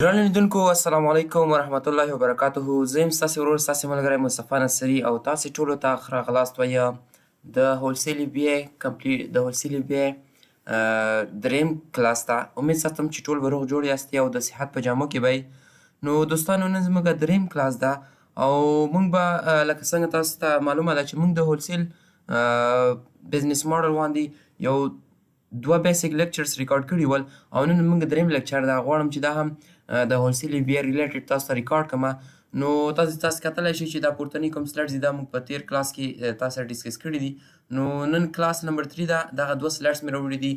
ګرانو لیدونکو السلام علیکم ورحمت الله وبرکاته. زه یم ستاسې ورور ستاسې ملګری مصطفی نصري او تاسې ټولو ته راغلاست وایم د هولسیل FBA دریم کلاس ته. امید ساتم چې ټول به روغ جوړ یاستئ او د صحت په جامو کې به نو دوستانو نن زموږ دریم کلاس ده او موږ به لکه څنګه تاسو ته معلومه ده چې موږ د هولسیل بزنس ماډل باندې یو دوه بیسیک لیکچرز ریکارډ کړي ول او نن موږ دریم لیکچر ده غواړم چې دا هم د هولسیل FBA ریلیټډ تاسو ته ریکارډ کړم. نو تاسو کتلی شئ چې دا پورتني کوم سلایډز دي دا موږ په تیر کلاس کې تاسو سره ډسکس کړي دي. نو نن کلاس نمبر 3 ده. دغه دوه سلایډز مې راوړي دي.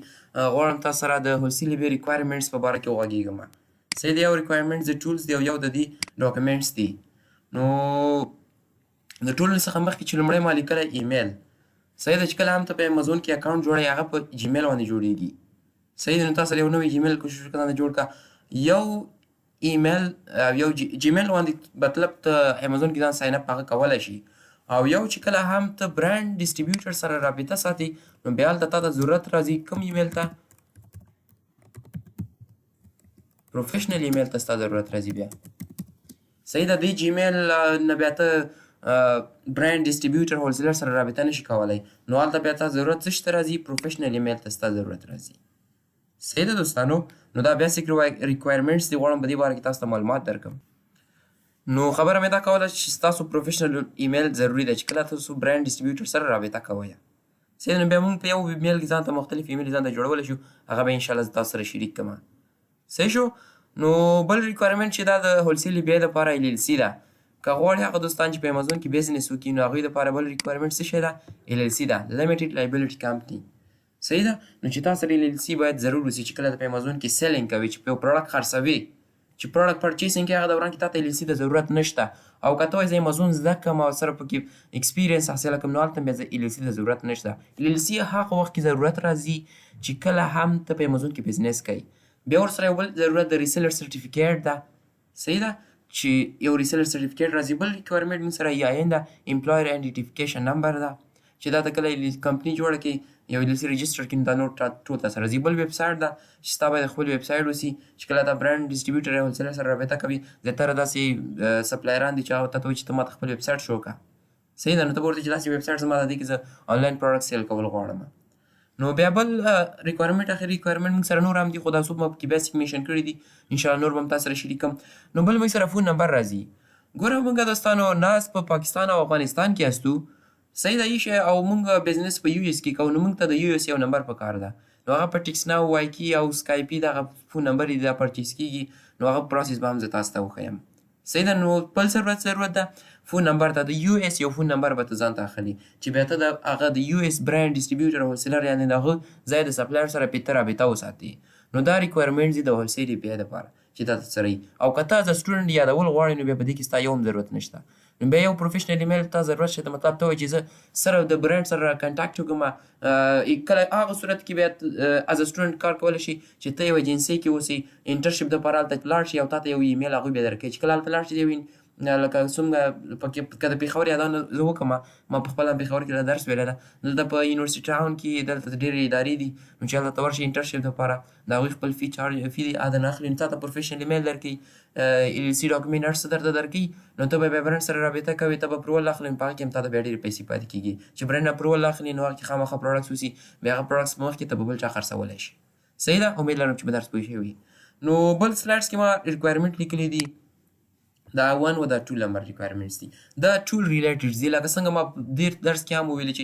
غواړم تاسو سره د هولسیل FBA ریکوایرمنټس په باره کې وغږېږم. صحیح دی. یو ریکوایرمنټس د ټولز دی او یو د دې ډاکومنټس دي. نو د ټولو څخه مخکې چې لومړی ما لیکلی ایمیل. صحیح ده چې کله هم ته په امازون کې اکاونټ جوړوې هغه په جیمیل باندې جوړېږي. صحیح ده. نو تاسو یو نوی جیمیل کوشش وکړه جوړ کړه. یو ایمیل یو جیمیل باندې مطلب ته امازون کې ځان ساین اپ هغه کولی شي او یو چې کله هم ته برانډ ډسټریبیوټر سره رابطه ساتي نو بیا هلته تا ته ضرورت راځي کوم ایمیل ته پروفیشنل ایمیل ته ستا ضرورت راځي بیا. صحیح ده. دې جیمیل نه بیا ته برانډ ډسټریبیوټر هولسیلر سره رابطه نشي کولی نو هلته بیا تا ضرورت څه شي ته راځي پروفیشنل ایمیل ته ستا ضرورت راځي. صحیح ده دوستانو. نو دا بیسیک ریکوایرمنټس دي. غواړم په دې باره کې تاسو ته معلومات درکړم. نو خبره مې دا کوله چې ستاسو پروفیشنل ایمیل ضروري ده چې کله تاسو برانډ ډسټریبیوټر سره رابطه کوئ. صحیح ده. نو بیا موږ په یو ایمیل کې ځان ته مختلف ایمیل ځان ته جوړولی شو هغه به انشاءالله زه تاسو سره شریک کړم. صحیح شو. نو بل ریکوایرمنټ چې دا د هولسیل FBA دپاره LLC ده. که غواړي هغه دوستان چې په امازون کې بزنس وکړي نو هغوی دپاره بل ریکوایرمنټ څه شی ده LLC ده لیمیټډ لایبیلیټي کمپني. صحیح ده. نو چې تاسو سره LLC باید ضرور وسي چې کله په امازون کې سیلینګ کوي چې په یو پروډکټ خرڅوي چې پروډکټ پرچیسینګ کوي هغه دوران کې تاته LLC د ضرورت نشته او که ته وایې زه امازون زده کړم او سره پکې ایکسپیرینس حاصله کړم نو هلته بیا LLC د ضرورت نشته. LLC هغه وخت کې ضرورت راځي چې کله هم ته په امازون کې بزنس کوي. بیا ورسره یو بل ضرورت د ریسیلر سرټیفیکیټ ده. صحیح ده چې یو ریسیلر سرټیفیکیټ راځي. بل ریکوایرمنټ موږ سره EIN ده امپلایر آیډنټیفیکیشن نمبر ده چې دا ته کله کمپني جوړه کړي یو LLC رجسټر کړي نو دا نور ټول تاسو راځي. بل ویب سایټ ده چې ستا باید خپل ویب سایټ وسي چې کله دا برانډ ډسټریبیوټر یا هولسیلر سره رابطه کوي زیاتره داسې سپلایران دي چې هغه ته وایي چې ته ماته خپل ویب سایټ شو کړه. صحیح ده. نو ته به ورته چې داسې ویب سایټ زما د دې کې زه آنلاین پروډکټ سیل کول غواړم. نو بیا بل ریکوایرمنټ اخر ریکوایرمنټ موږ سره نور هم دي خو دا څوک ما پکې بیسیک میشن کړي دي انشاءالله نور به هم تاسو سره شریکم. نو بل موږ سره فون نمبر راځي. ګوره موږ دوستانو ناست په پاکستان او افغانستان کې هستو. صحیح ده ایشه او موږ بزنس په US کې کوو نو موږ ته د US یو نمبر پکار ده نو هغه په ټیکس ناو وایکي او سکایپي دغه فون نمبر دی دا پرچیز کېږي نو هغه پروسس به هم زه تاسو ته وښیم. صحیح ده. نو بل ضرورت ده فون نمبر ته د US یو فون نمبر به ته ځان ته اخلي چې بیا ته د هغه د US برانډ ډسټریبیوټر هولسیلر یعنې د هغه ځای د سپلایر سره پې رابطه وساتي. نو دا ریکوایرمنټ دي د هولسیل FBA دپاره چې تا ته سره وي او که ته از سټوډنټ یادول غواړې نو بیا په دې کې ستا یو هم ضرورت نشته. نو بیا یو پروفیشنل ایمیل ته ضرورت شته مطلب ته وایي چې زه سره د برانډ سره کنټاکټ وکړم. کله هغه صورت کې بیا از سټوډنټ کار کولی شي چې ته یو ایجنسۍ کې اوسئ انټرنشپ دپاره هلته لاړ شي او تا ته یو ایمیل هغوی بیا درکوي چې کله هلته لاړ شي یو لکه څومره پکې که د پېښور یادونه زه وکړم ما په خپله پېښور کې دا درس ویلی ده دلته په یونیورسټي ټاون کې دلته ډېرې ادارې دي نو چې هلته ته ورشي انټرنشپ دپاره د هغوی خپل فی دی ادا نه اخلي نو تا ته پروفیشنل ایمیل درکوي LLC ډاکومنټ هر څه درته درکوي نو ته به بیا برانډ سره رابطه کوې ته به اپروول اخلي نو په هغه کې هم تا ته بیا ډېرې پیسې پاتې کېږي چې برانډ اپروول اخلي نو هغه کې خامخا پروډکټس وسي بیا هغه پروډکټس په مخکې ته به بل چا خرڅولی شي. صحیح ده. امید لرم چې به درس پوه شوي. نو بل سلایډس کې ما ریکوایرمنټ لیکلي دي دا 1 و دا 2 نمبر ریکوایرمنټس دي. دا ټول ریلیټډ دي لکه څنګه ما ډېر درس کې هم وویلي چې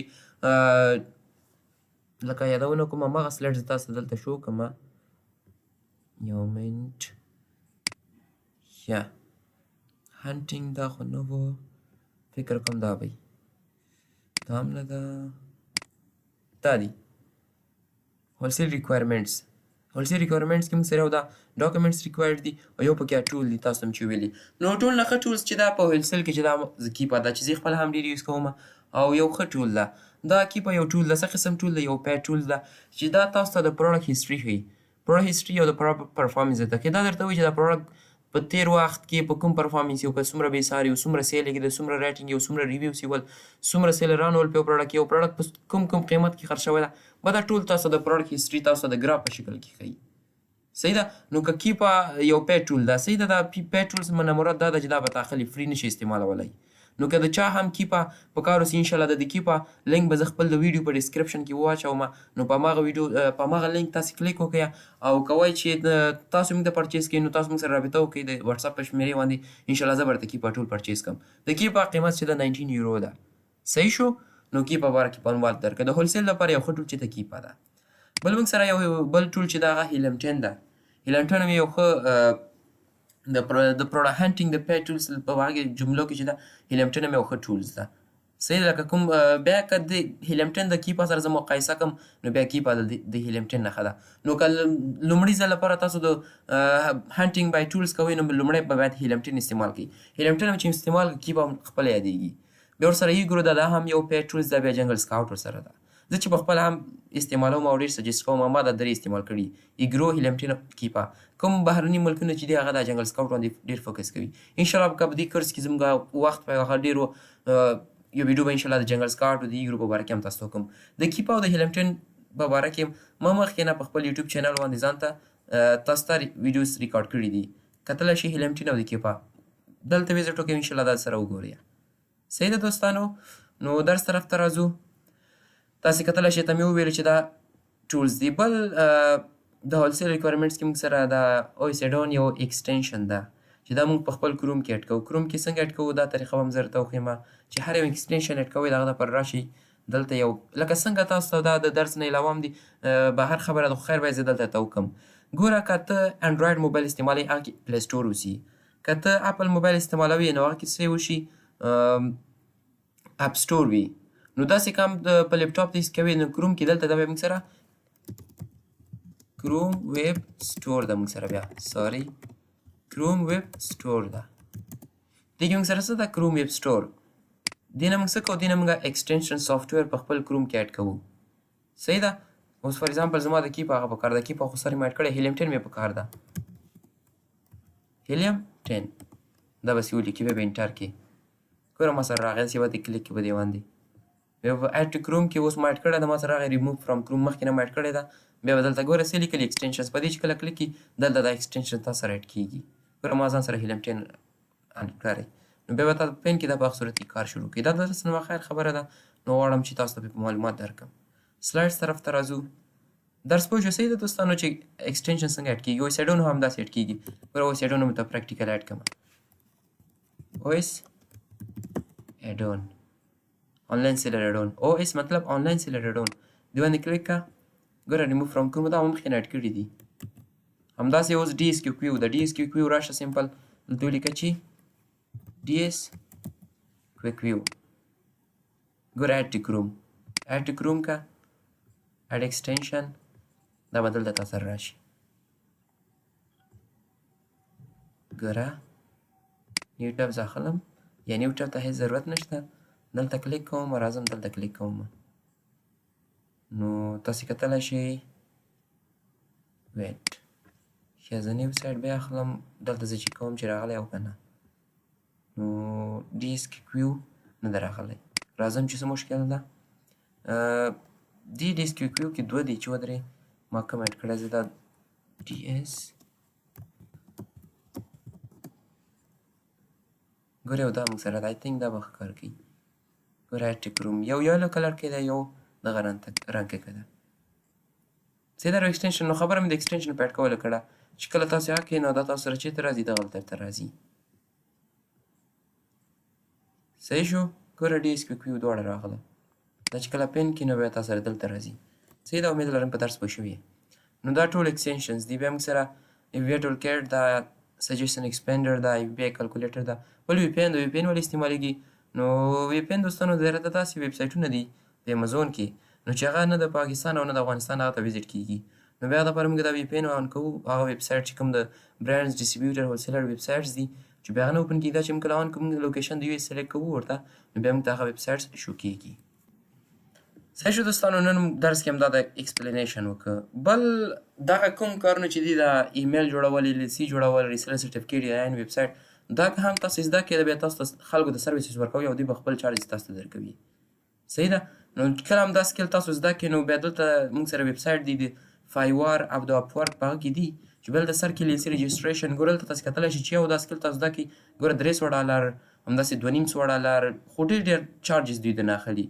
لکه یادونه کوم هماغه سلایډ زه تاسو ته دلته شو کړم یو منټ یا هنټینګ دا خو نه و فکر کوم دا به دا هم نه ده دا دي هولسیل ریکوایرمنټس. هولسیل ریکوایرمنټس کې موږ سره یو دا ډاکومنټس ریکوایرډ دي او یو پکې ټول دي تاسو هم چې ویلي. نو ټول نه ښه ټولز چې دا په هولسیل کې چې دا کیپا ده چې زه خپل هم ډېر یوز کوم او یو ښه ټول ده. دا کیپا یو ټول ده څه قسم ټول ده یو پیډ ټول ده چې دا تاسو ته د پروډکټ هیسټري ښیي پروډکټ هیسټري او د پروډکټ پرفارمنس درته کوي. دا درته وایي چې دا پروډکټ په تیر وخت کې په کوم پرفارمنس یو که څومره بېساري یو څومره سیل یې کېده څومره ریټینګ یو څومره ریویوز یې ول څومره سیلران ول په یو پروډکټ کې یو پروډکټ په کوم قیمت کې خرڅ شوی ده به دا ټول تاسو د پروډکټ هیسټري تاسو د ګراف په شکل کې ښیي. صحیح ده. نو که کیپا یو پی ټول ده، صحیح ده. دا پی ټولز نه مراد دا ده چې دا به تا خپل فری نشي استعمالولی. نو که د چا هم کیپا په کار اوسي، انشاءالله د کیپا لینک به زه خپل د ویډیو په ډسکرپشن کې واچوم. نو په هماغه ویډیو په هماغه لینک تاسې کلیک وکړئ او کوئ چې تاسو موږ ته پرچیز کړئ، نو تاسو موږ سره رابطه وکړئ د واتساپ په شمېرې باندې. انشاءالله زه به درته کیپا ټول پرچیز کړم. د کیپا قیمت چې ده 19 یورو ده. صحیح شو. نو کیپا باره کې معلومات درکړه. د هولسیل لپاره یو ښه ټول چې د کیپا ده. بل موږ سره یو بل ټول چې ده هغه هیلمټن ده. هیلمټن هم یو ښه د پروډکټ هانټینګ د پی ټولز په هغه جملو کې چې ده هیلمټن هم یو ښه ټولز ده. صحیح ده. لکه کوم بیا که د هیلمټن د کیپا سره زه مقایسه کړم، نو بیا کیپا د هیلمټن نښه ده. نو که لومړي ځل لپاره تاسو د هانټینګ بای ټولز کوئ، نو لومړی به باید هیلمټن استعمال کړئ. هیلمټن هم چې استعمال کړئ کیپا هم خپله یادېږي. بیا ورسره ایګرو ده، دا هم یو پی ټولز ده. بیا جنګل سکاوټ ورسره ده. زه چې په خپله هم استعمالوم او ډېر سجست کوم، ما دا درې استعمال کړي: ایګرو، هیلمټن، کیپا. کوم بهرني ملکونه چې دي هغه دا جنګل سکاوټ باندې ډېر فوکس کوي. انشاءالله که په دې کورس کې زموږ وخت په هغه ډېرو یو ویډیو به انشاءالله د جنګل سکاوټ او د ایګرو په باره کې هم تاسو ته وکړم. د کیپا او د هیلمټن په باره کې ما مخکې نه په خپل یوټیوب چینل باندې ځان ته تاسو ته ویډیوز ریکارډ کړي دي. کتلی شئ هیلمټن او د کیپا. دلته ویزټ وکړئ، انشاءالله دا سره وګورئ. صحیح ده دوستانو. نو درس طرف ته راځو. تاسې کتلی شئ ته مې وویل چې دا ټولز دي. بل د هولسیل ریکوایرمنټس کې موږ سره دا اویسیډون یو ایکسټینشن ده چې دا موږ په خپل کروم کې اډ کوو. کروم کې څنګه اډ کوو دا طریقه به هم زه درته وښیم چې هر یو ایکسټینشن اډ کوئ د هغه دپاره راشئ دلته یو لکه څنګه تاسو ته دا د درس نه علاوه هم دي بهر خبره ده، خو خیر باید زه دلته ته وکړم. ګوره که ته انډراید موبایل استعمالوي هغه کې پلی سټور اوسي. که ته اپل موبایل استعمالوي نو هغه کې څه وشي اپ سټور وي. نو داسې کام په لیپټاپ ته کوي نو کروم کې دلته دا بیا موږ سره کروم ویب سټور ده. موږ سره بیا کروم ویب سټور ده. دې کې موږ سره څه ده کروم ویب سټور. دې نه موږ څه کوو، دې نه موږ ایکسټینشن سافټویر په خپل کروم کې اډ کوو. صحیح ده. اوس فار ایگزامپل زما د کیپا هغه په کار ده. کیپا خو سر مې اډ کړی، هیلمټن مې په کار ده. هیلمټن دا بس یې ولیکي، بیا به انټر کړي. ګوره ما سره راغی، داسې به دې کلیک کړي په دې باندې. بیا په اډ ټو کروم کې اوس ما اډ کړی ده، ما سره راغی ریموو فرام کروم، مخکې نه مې اډ کړی ده. بیا به دلته ګوره څه لیکلي ایکسټینشنز، په دې چې کله کلیک کړي دلته دا ایکسټینشن تا سره اډ کېږي. ګوره ما ځان سره هیلمټن اډ کړی. نو بیا به تا پین کې دا په هغه صورت کې کار شروع کړي. دا درس نو خیر خبره ده، نو غواړم چې تاسو ته پرې معلومات درکړم. سلایډز طرف ته راځو. درس پوه شو. صحیح ده دوستانو چې ایکسټینشن څنګه اډ کېږي. اویسیډون هم همداسې اډ کېږي. ګوره اویسیډون مې ته پریکټیکل اډ کړم. اویسیډون آنلاین سیلر اډون. او اس مطلب آنلاین سیلر اډون. دې باندې کلیک کړه. ګوره ریموو فرام کروم دا مخکې نه اډ کړي دي. همداسې اوس ډي اس کیو کیو د ډي اس کیو کیو راشه سمپل دلته ولیکه چې ډي اس کیو کیو. ګوره اډ ټو کروم، اډ ټو کروم کا اډ ایکسټینشن دا به دلته تا سره راشي. ګوره نیو ټب زه اخلم، یا نیو ټب ته هېڅ ضرورت نشته. دلته کلیک کوم، راځم دلته کلیک کوم. نو تاسې کتلی شئ ویټ ښه زه نیو سایډ بیا اخلم. دلته زه چې کوم چې راغلی او که نه، نو ډي اس کیو نه ده راغلی. راځم چې څه مشکل ده. ډي اس کیو کیو کې دوه دي چې ودرې ما کوم اډ کړی زه دا ډي اس. ګورې یو دا موږ سره ده، آی تھنک دا به ښه کار کوي. ګوره اډ ټو کروم یو یلو کلر کې ده، یو دغه رنګ کې ده. صحیح ده. ایکسټینشن نو خبره مې د ایکسټینشن په اډ کولو کړه چې کله تاسې هغه کړئ نو دا تاسو سره چېرته راځي دغلته درته راځي. صحیح شو. ګوره ډي اس کیو کیو دواړه راغله. دا چې کله پین کړي نو بیا تا سره دلته راځي. صحیح ده. امید لرم په درس پوه شوي. نو دا ټول ایکسټینشنز دي. بیا موږ سره اف بی ټول کیټ ده، سجیشن ایکسپینډر ده، اف بی کلکولیټر ده. بل وی پی ان ده. وی پی ان ولې استعمالیږي؟ نو وی پی ان دوستانو زیاته داسې ویب سایټونه دي په امازون کې نو چې هغه نه د پاکستان او نه د افغانستان هغه ته ویزټ کېږي. نو بیا دپاره موږ دا وی پی ان آن کوو. هغه ویب سایټ چې کوم د برانډز ډسټریبیوټر هولسیلر ویب سایټس دي چې بیا هغه نه اوپن کېږي. دا چې موږ کله آن کوو موږ لوکیشن د یو ایس سلیکټ کوو ورته، نو بیا موږ ته هغه ویب سایټس شو کېږي. صحیح شو دوستانو. نن درس کې همدا د ایکسپلینیشن وکړه. بل دغه کوم کارونه چې دي د ایمیل جوړول، ال سی جوړول، ریسیلر سرټیفیکیټ یا ویب سایټ، دا که هم تاسو زده کړئ بیا تاسو ته خلکو ته سرویسز ورکوي او دوی به خپل چارجز تاسو ته درکوي. صحیح ده. نو کله هم دا سکل تاسو زده کړئ نو بیا دلته موږ سره ویب سایټ دی د فایوار او د اپورک په هغه کې دي چې بل د سر کې لیسي رجسټریشن ګورل ته تاسو کتلی شئ چې یو دا سکل تاسو زده کړئ ګوره $300 همداسې $2.5 خو ډېر چارجز دوی درنه اخلي.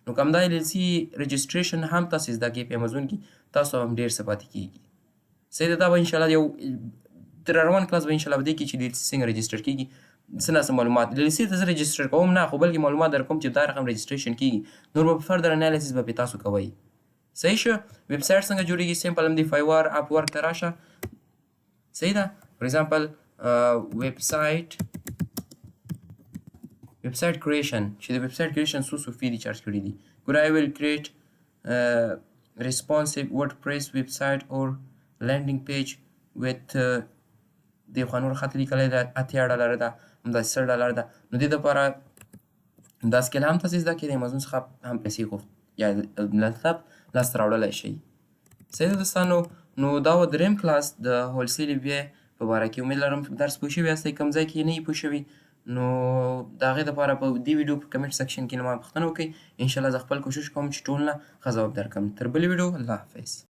نو که همدا LLC رجسټریشن هم تاسو زده کړئ په امازون کې تاسو هم ډېر څه پاتې کېږي. صحیح ده. دا به انشاءالله یو تر روان کلاس به انشاءالله په دې کې چې LLC څنګه رجسټر کېږي څه ناڅه معلومات LLC ته زه رجسټر کوم نه خو بلکې معلومات در کوم چې دا رقم رجسټریشن کېږي نور به په فردر انالیسیس به پرې تاسو کوئ. صحیح شو. ویب سایټ څنګه جوړېږي سمپل هم دی فایور اپ ورک ته راشه. صحیح ده. فور ایگزامپل ویب سایټ کریشن چې د ویب سایټ کریشن څو فی دي چارج کړي دي. ګوره I will create responsive WordPress website or landing page with د خو نور خط لیکلی ده $80 ده همداسې $10 ده. نو دې دپاره دا سکیل هم تاسې زده کړئ د امازون څخه هم پیسې غوښت یا مطلب لاسته راوړلی شئ. صحیح ده دوستانو. نو دا و دریم کلاس د هولسیل FBA په باره کې. امید لرم درس پوه شوي یاستئ. کوم ځای کې نه یې پوه شوي نو د هغې دپاره په دې ویډیو په کمنټ سیکشن کې نه ما پوښتنه وکړئ. انشاءالله زه خپل کوشش کوم چې ټول نه ښه ځواب درکړم. تر بلې ویډیو الله حافظ.